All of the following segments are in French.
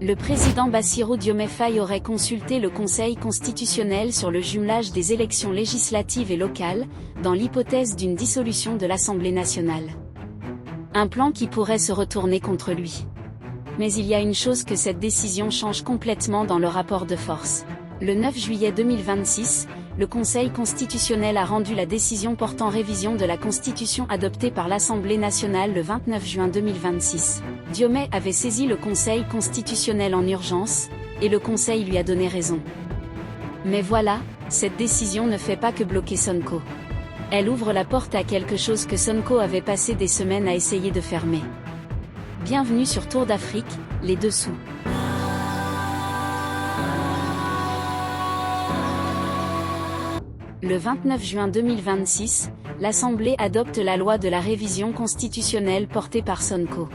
Le président Bassirou Diomaye Faye aurait consulté le Conseil constitutionnel sur le jumelage des élections législatives et locales, dans l'hypothèse d'une dissolution de l'Assemblée nationale. Un plan qui pourrait se retourner contre lui. Mais il y a une chose que cette décision change complètement dans le rapport de force. Le 9 juillet 2026, le Conseil constitutionnel a rendu la décision portant révision de la Constitution adoptée par l'Assemblée nationale le 29 juin 2026. Diomaye avait saisi le Conseil constitutionnel en urgence, et le Conseil lui a donné raison. Mais voilà, cette décision ne fait pas que bloquer Sonko. Elle ouvre la porte à quelque chose que Sonko avait passé des semaines à essayer de fermer. Bienvenue sur Tour d'Afrique, les dessous. Le 29 juin 2026, l'Assemblée adopte la loi de la révision constitutionnelle portée par Sonko.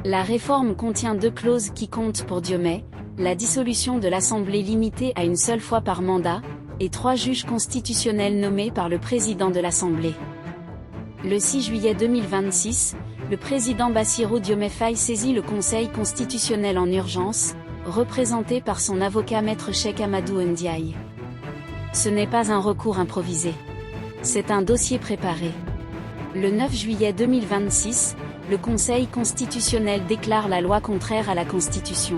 La réforme contient 2 clauses qui comptent pour Diomaye, la dissolution de l'Assemblée limitée à une seule fois par mandat, et 3 juges constitutionnels nommés par le président de l'Assemblée. Le 6 juillet 2026, le président Bassirou Diomaye Faye saisit le Conseil constitutionnel en urgence, représenté par son avocat Maître Cheikh Amadou Ndiaye. Ce n'est pas un recours improvisé. C'est un dossier préparé. Le 9 juillet 2026, le Conseil constitutionnel déclare la loi contraire à la Constitution.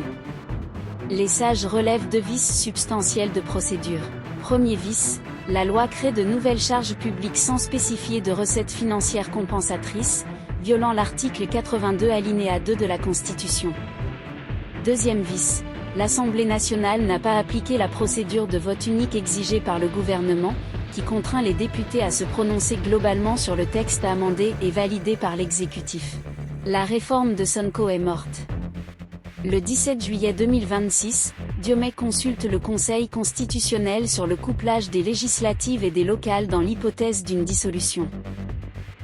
Les sages relèvent 2 vices substantiels de procédure. Premier vice, la loi crée de nouvelles charges publiques sans spécifier de recettes financières compensatrices, violant l'article 82 alinéa 2 de la Constitution. Deuxième vice, l'Assemblée nationale n'a pas appliqué la procédure de vote unique exigée par le gouvernement, qui contraint les députés à se prononcer globalement sur le texte amendé et validé par l'exécutif. La réforme de Sonko est morte. Le 17 juillet 2026, Diomaye consulte le Conseil constitutionnel sur le couplage des législatives et des locales dans l'hypothèse d'une dissolution.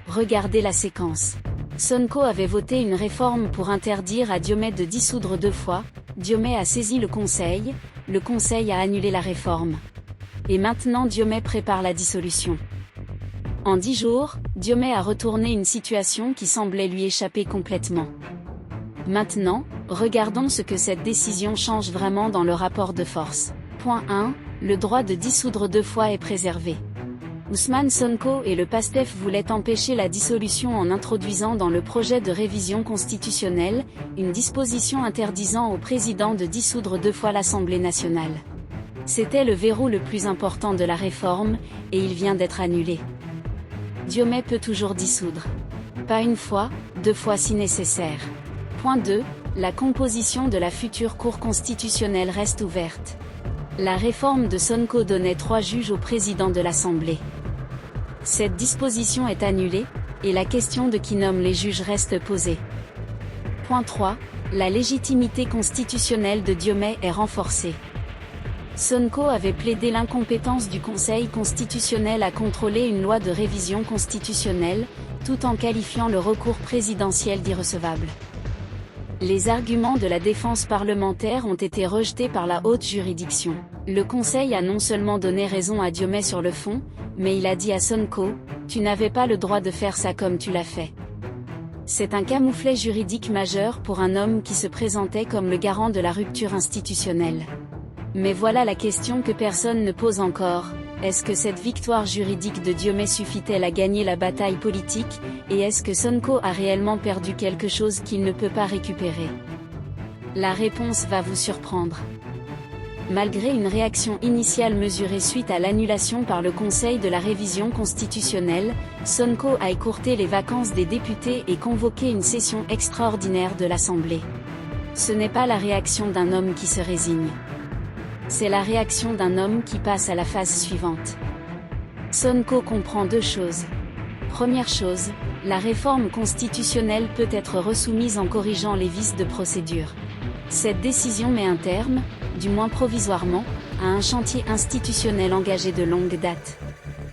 Regardez la séquence. Sonko avait voté une réforme pour interdire à Diomaye de dissoudre 2 fois, Diomaye a saisi le Conseil a annulé la réforme. Et maintenant Diomaye prépare la dissolution. En 10 jours, Diomaye a retourné une situation qui semblait lui échapper complètement. Maintenant, regardons ce que cette décision change vraiment dans le rapport de force. Point 1. Le droit de dissoudre 2 fois est préservé. Ousmane Sonko et le PASTEF voulaient empêcher la dissolution en introduisant dans le projet de révision constitutionnelle, une disposition interdisant au président de dissoudre 2 fois l'Assemblée nationale. C'était le verrou le plus important de la réforme, et il vient d'être annulé. Diomaye peut toujours dissoudre. Pas 1 fois, 2 fois si nécessaire. Point 2. La composition de la future Cour constitutionnelle reste ouverte. La réforme de Sonko donnait 3 juges au président de l'Assemblée. Cette disposition est annulée, et la question de qui nomme les juges reste posée. Point 3. La légitimité constitutionnelle de Diomaye est renforcée. Sonko avait plaidé l'incompétence du Conseil constitutionnel à contrôler une loi de révision constitutionnelle, tout en qualifiant le recours présidentiel d'irrecevable. Les arguments de la défense parlementaire ont été rejetés par la haute juridiction. Le Conseil a non seulement donné raison à Diomaye sur le fond, mais il a dit à Sonko, « Tu n'avais pas le droit de faire ça comme tu l'as fait ». C'est un camouflet juridique majeur pour un homme qui se présentait comme le garant de la rupture institutionnelle. Mais voilà la question que personne ne pose encore. Est-ce que cette victoire juridique de Diomaye suffit-elle à gagner la bataille politique, et est-ce que Sonko a réellement perdu quelque chose qu'il ne peut pas récupérer? La réponse va vous surprendre. Malgré une réaction initiale mesurée suite à l'annulation par le Conseil de la révision constitutionnelle, Sonko a écourté les vacances des députés et convoqué une session extraordinaire de l'Assemblée. Ce n'est pas la réaction d'un homme qui se résigne. C'est la réaction d'un homme qui passe à la phase suivante. Sonko comprend 2 choses. Première chose, la réforme constitutionnelle peut être resoumise en corrigeant les vices de procédure. Cette décision met un terme, du moins provisoirement, à un chantier institutionnel engagé de longue date.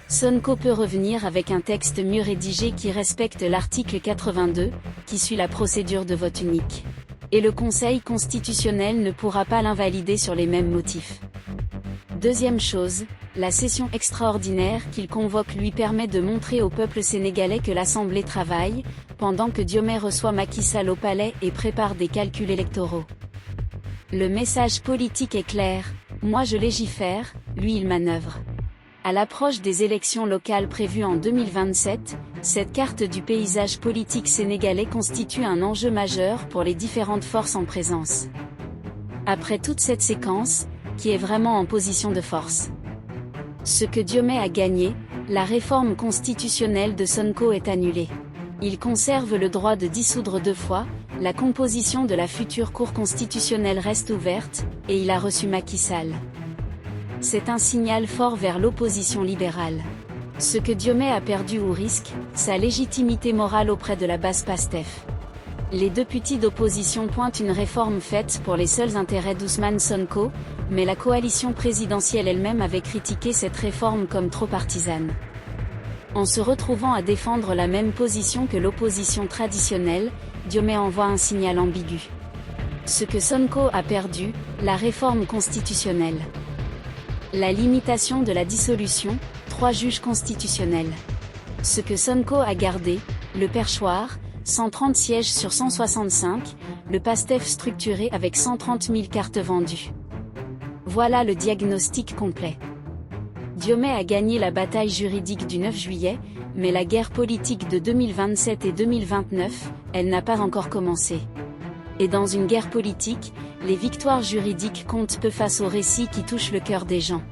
Sonko peut revenir avec un texte mieux rédigé qui respecte l'article 82, qui suit la procédure de vote unique. Et le Conseil constitutionnel ne pourra pas l'invalider sur les mêmes motifs. Deuxième chose, la session extraordinaire qu'il convoque lui permet de montrer au peuple sénégalais que l'Assemblée travaille, pendant que Diomaye reçoit Macky Sall au palais et prépare des calculs électoraux. Le message politique est clair, moi je légifère, lui il manœuvre. À l'approche des élections locales prévues en 2027, cette carte du paysage politique sénégalais constitue un enjeu majeur pour les différentes forces en présence. Après toute cette séquence, qui est vraiment en position de force. Ce que Diomaye a gagné, la réforme constitutionnelle de Sonko est annulée. Il conserve le droit de dissoudre 2 fois, la composition de la future Cour constitutionnelle reste ouverte, et il a reçu Macky Sall. C'est un signal fort vers l'opposition libérale. Ce que Diomaye a perdu ou risque, sa légitimité morale auprès de la base PASTEF. Les députés d'opposition pointent une réforme faite pour les seuls intérêts d'Ousmane Sonko, mais la coalition présidentielle elle-même avait critiqué cette réforme comme trop partisane. En se retrouvant à défendre la même position que l'opposition traditionnelle, Diomaye envoie un signal ambigu. Ce que Sonko a perdu, la réforme constitutionnelle. La limitation de la dissolution, 3 juges constitutionnels. Ce que Sonko a gardé, le perchoir, 130 sièges sur 165, le PASTEF structuré avec 130 000 cartes vendues. Voilà le diagnostic complet. Diomaye a gagné la bataille juridique du 9 juillet, mais la guerre politique de 2027 et 2029, elle n'a pas encore commencé. Et dans une guerre politique, les victoires juridiques comptent peu face aux récits qui touchent le cœur des gens.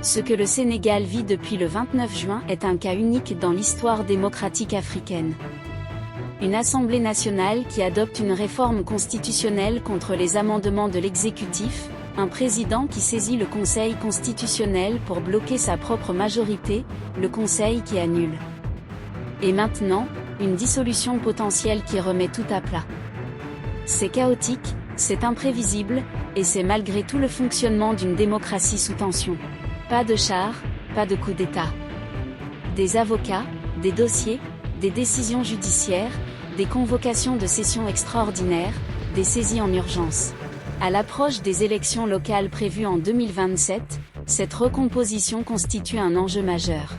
Ce que le Sénégal vit depuis le 29 juin est un cas unique dans l'histoire démocratique africaine. Une Assemblée nationale qui adopte une réforme constitutionnelle contre les amendements de l'exécutif, un président qui saisit le Conseil constitutionnel pour bloquer sa propre majorité, le Conseil qui annule. Et maintenant, une dissolution potentielle qui remet tout à plat. C'est chaotique, c'est imprévisible, et c'est malgré tout le fonctionnement d'une démocratie sous tension. Pas de char, pas de coup d'État. Des avocats, des dossiers, des décisions judiciaires, des convocations de sessions extraordinaires, des saisies en urgence. À l'approche des élections locales prévues en 2027, cette recomposition constitue un enjeu majeur.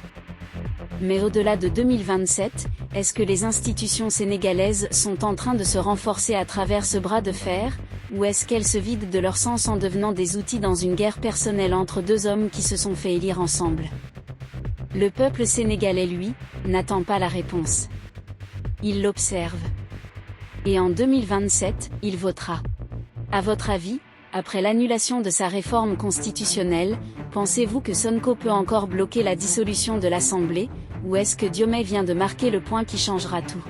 Mais au-delà de 2027, est-ce que les institutions sénégalaises sont en train de se renforcer à travers ce bras de fer, ou est-ce qu'elles se vident de leur sens en devenant des outils dans une guerre personnelle entre 2 hommes qui se sont fait élire ensemble? Le peuple sénégalais, lui, n'attend pas la réponse. Il l'observe. Et en 2027, il votera. À votre avis, après l'annulation de sa réforme constitutionnelle, pensez-vous que Sonko peut encore bloquer la dissolution de l'Assemblée, ou est-ce que Diomaye vient de marquer le point qui changera tout?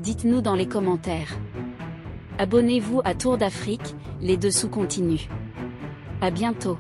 Dites-nous dans les commentaires. Abonnez-vous à Tour d'Afrique, les dessous continuent. À bientôt.